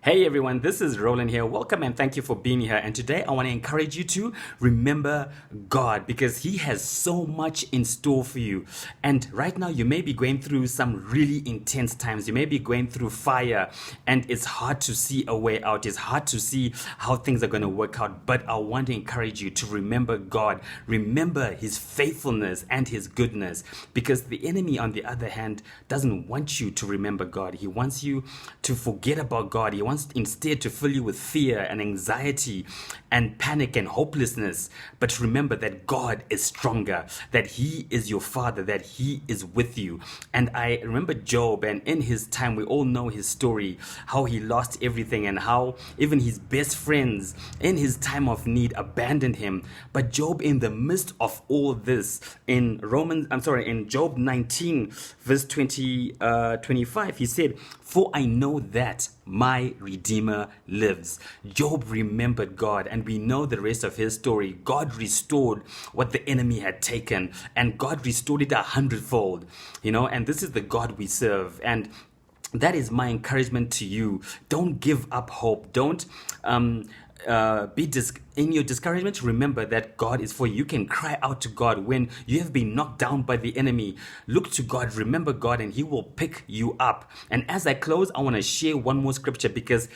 Hey everyone, this is Roland here. Welcome and thank you for being here. And today I want to encourage you to remember God because He has so much in store for you. And right now you may be going through some really intense times. You may be going through fire and it's hard to see a way out. It's hard to see how things are going to work out. But I want to encourage you to remember God. Remember His faithfulness and His goodness, because the enemy, on the other hand, doesn't want you to remember God. He wants you to forget about God. He wants instead to fill you with fear and anxiety and panic and hopelessness. But remember that God is stronger, that He is your Father, that He is with you. And I remember Job, and in his time, we all know his story, how he lost everything and how even his best friends in his time of need abandoned him. But Job, in the midst of all this, in Job 19, verse 25, he said, "For I know that my Redeemer lives." Job remembered God, and we know the rest of his story. God restored what the enemy had taken, and God restored it 100-fold. And this is the God we serve. And that is my encouragement to you. Don't give up hope. Don't in your discouragement. Remember that God is for you. You can cry out to God when you have been knocked down by the enemy. Look to God, remember God, and He will pick you up. And as I close, I want to share one more scripture, because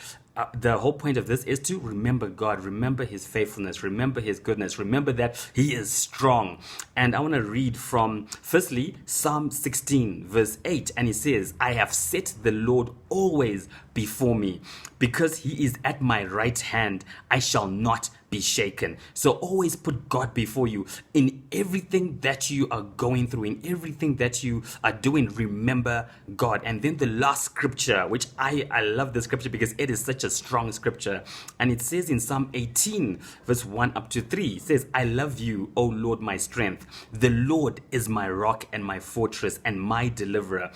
the whole point of this is to remember God, remember His faithfulness, remember His goodness, remember that He is strong. And I want to read from, firstly, Psalm 16, verse 8, and it says, "I have set the Lord always before me. Because He is at my right hand, I shall not be shaken." So always put God before you in everything that you are going through, in everything that you are doing. Remember God. And then the last scripture, which I love the scripture because it is such a strong scripture, and it says in Psalm 18 verse 1 up to 3, it says, "I love you, O Lord, my strength. The Lord is my rock and my fortress and my deliverer,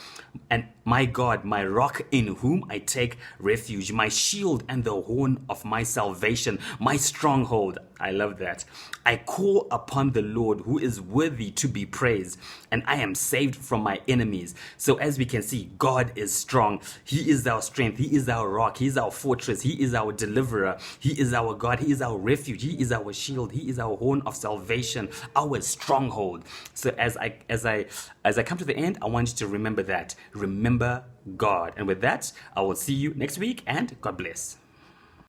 and my God, my rock, in whom I take refuge, my shield and the horn of my salvation, my stronghold." I love that. "I call upon the Lord, who is worthy to be praised, and I am saved from my enemies." So as we can see, God is strong. He is our strength. He is our rock. He is our fortress. He is our deliverer. He is our God. He is our refuge. He is our shield. He is our horn of salvation, our stronghold. So as I come to the end, I want you to remember that. Remember God. And with that, I will see you next week, and God bless.